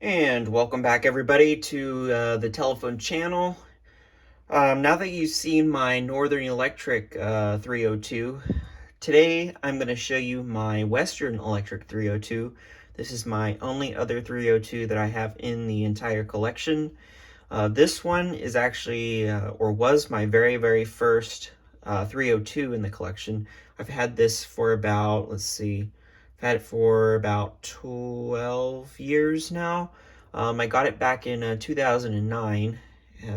And welcome back everybody to the telephone channel. Now that you've seen my Northern Electric 302, today I'm going to show you my Western Electric 302. This is my only other 302 that I have in the entire collection. This one is actually, or was my very first 302 in the collection. I've had this for about, let's see, I've had it for about 12 years now. I got it back in 2009,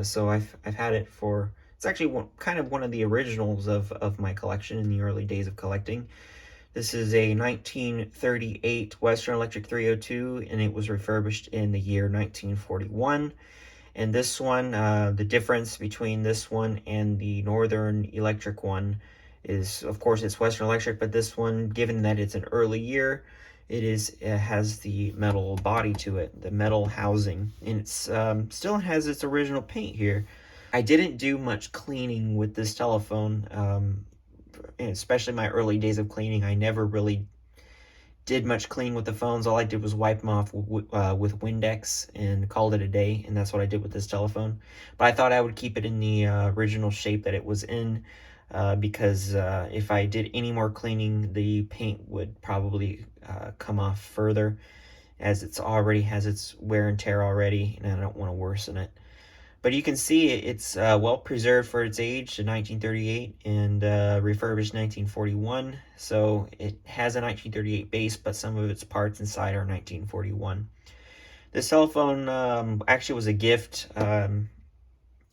so I've had it for, it's actually kind of one of the originals of my collection in the early days of collecting. This is a 1938 Western Electric 302, and it was refurbished in the year 1941. And this one, the difference between this one and the Northern Electric one is, of course, it's Western Electric, but this one, given that it's an early year, it has the metal body to it, the metal housing, and it's still has its original paint here. I didn't do much cleaning with this telephone, especially my early days of cleaning. I never really did much cleaning with the phones. All I did was wipe them off with Windex and called it a day, and that's what I did with this telephone. But I thought I would keep it in the original shape that it was in, because if I did any more cleaning, the paint would probably come off further, as it's already has its wear and tear already, and I don't want to worsen it. But you can see it's well preserved for its age, 1938, and refurbished 1941. So it has a 1938 base, but some of its parts inside are 1941. This cell phone actually was a gift.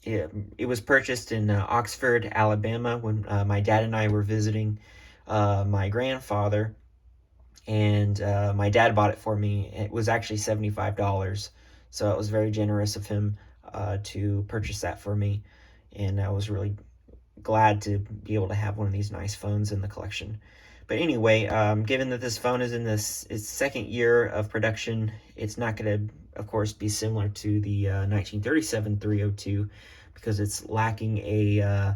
It was purchased in Oxford, Alabama, when my dad and I were visiting my grandfather. And my dad bought it for me. It was actually $75, so it was very generous of him to purchase that for me, and I was really glad to be able to have one of these nice phones in the collection. But anyway, given that this phone is in its second year of production, it's not going to, of course, be similar to the 1937 302, because it's lacking a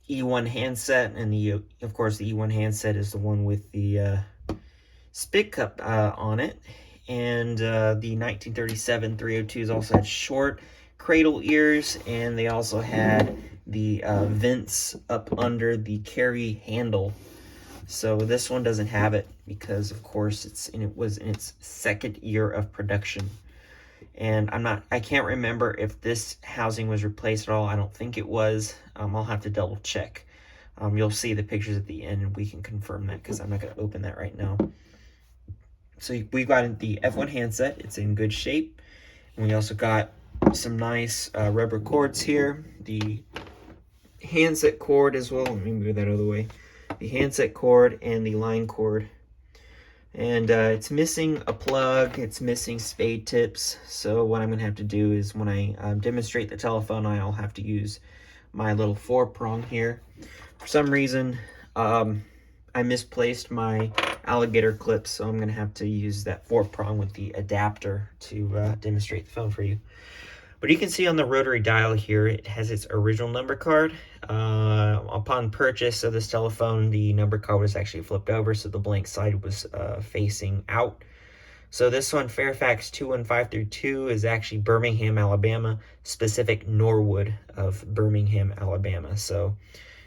E1 handset, and of course the E1 handset is the one with the spit cup on it. And the 1937 302s also had short cradle ears, and they also had the vents up under the carry handle. So this one doesn't have it because, of course, it was in its second year of production. And I can't remember if this housing was replaced at all. I don't think it was. I'll have to double check. You'll see the pictures at the end, and we can confirm that, because I'm not going to open that right now. So we've got the F1 handset. It's in good shape. And we also got some nice rubber cords here. The handset cord as well. Let me move that out of the way. The handset cord and the line cord. And it's missing a plug. It's missing spade tips. So what I'm going to have to do is, when I demonstrate the telephone, I'll have to use my little 4-prong here. For some reason, I misplaced my alligator clips, so I'm going to have to use that 4-prong with the adapter to demonstrate the phone for you. But you can see on the rotary dial here, it has its original number card. Upon purchase of this telephone, the number card was actually flipped over, so the blank side was facing out. So this one, Fairfax 21532, is actually Birmingham, Alabama, specific Norwood of Birmingham, Alabama. So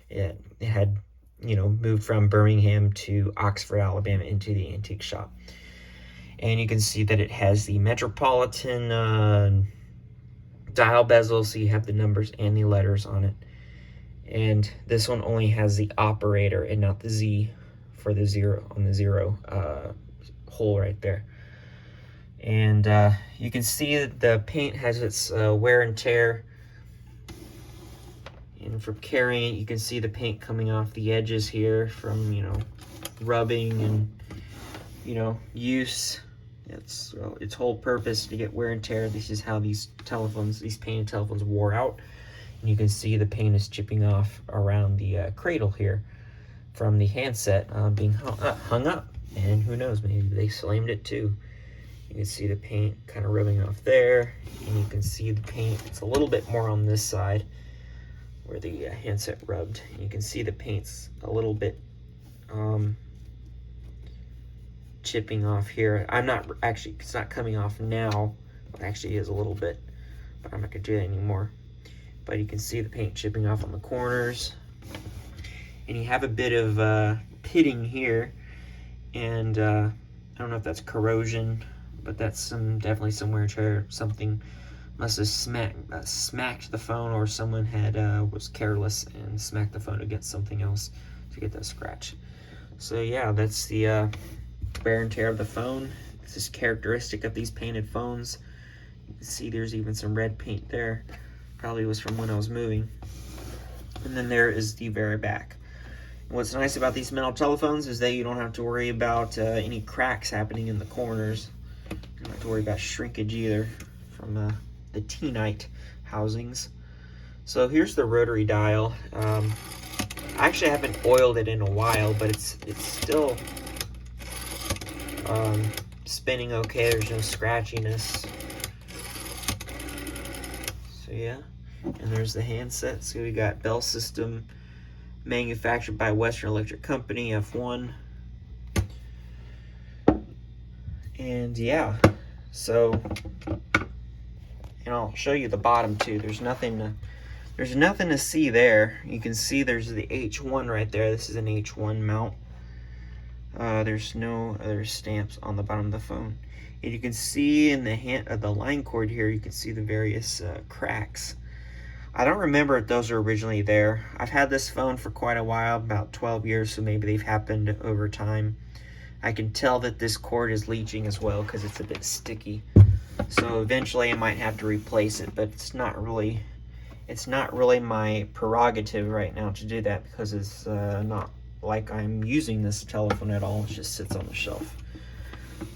it had, moved from Birmingham to Oxford, Alabama, into the antique shop. And you can see that it has the Metropolitan dial bezel, so you have the numbers and the letters on it. And this one only has the operator and not the Z for the zero on the zero hole right there. And you can see that the paint has its wear and tear. And from carrying it, you can see the paint coming off the edges here from, rubbing and, use. It's its whole purpose to get wear and tear. This is how these painted telephones wore out. And you can see the paint is chipping off around the cradle here from the handset being hung up. And who knows, maybe they slammed it too. You can see the paint kind of rubbing off there. And you can see the paint, it's a little bit more on this side where the handset rubbed. You can see the paint's a little bit chipping off here. I'm not actually, it's not coming off now. It actually is a little bit, but I'm not gonna do that anymore. But you can see the paint chipping off on the corners. And you have a bit of pitting here. And I don't know if that's corrosion, but that's definitely some wear and tear. Something must have smacked the phone, or someone was careless and smacked the phone against something else to get that scratch. So yeah, that's the wear and tear of the phone. This is characteristic of these painted phones. You can see there's even some red paint there. Probably was from when I was moving. And then there is the very back. What's nice about these metal telephones is that you don't have to worry about any cracks happening in the corners. You don't have to worry about shrinkage either from the T-Nite housings. So here's the rotary dial. I actually haven't oiled it in a while, but it's still spinning okay. There's no scratchiness. So yeah, and there's the handset. So we got Bell System, manufactured by Western Electric Company, F1. And yeah, so, and I'll show you the bottom too. There's nothing to see there. You can see there's the H1 right there. This is an H1 mount. There's no other stamps on the bottom of the phone. And you can see in the line cord here, you can see the various cracks. I don't remember if those are originally there. I've had this phone for quite a while, about 12 years, so maybe they've happened over time. I can tell that this cord is leaching as well because it's a bit sticky. So eventually I might have to replace it, but it's not really my prerogative right now to do that, because it's not like I'm using this telephone at all. It just sits on the shelf.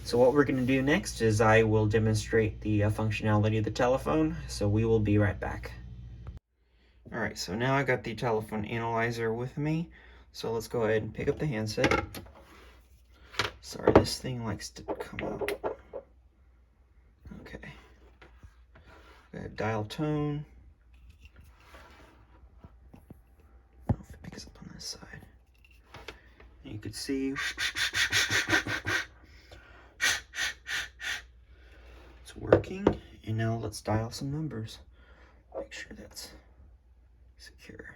So what we're going to do next is I will demonstrate the functionality of the telephone. So we will be right back. Alright, so now I got the telephone analyzer with me, so let's go ahead and pick up the handset. Sorry, this thing likes to come out. Okay. Go ahead, dial tone. I don't know if it picks up on this side. And you could see it's working, and now let's dial some numbers. Make sure that's secure.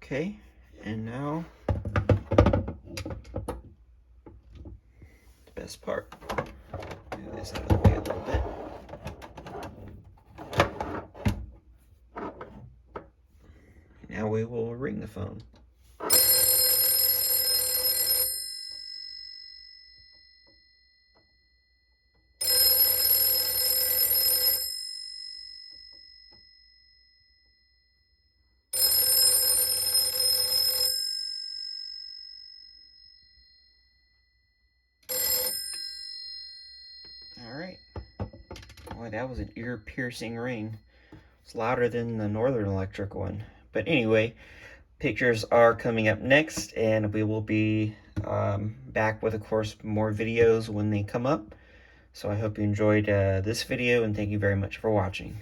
Okay, and now the best part. Move this out of the way a little bit. Now we will ring the phone. Alright. Boy, that was an ear-piercing ring. It's louder than the Northern Electric one. But anyway, pictures are coming up next, and we will be back with, of course, more videos when they come up. So I hope you enjoyed this video, and thank you very much for watching.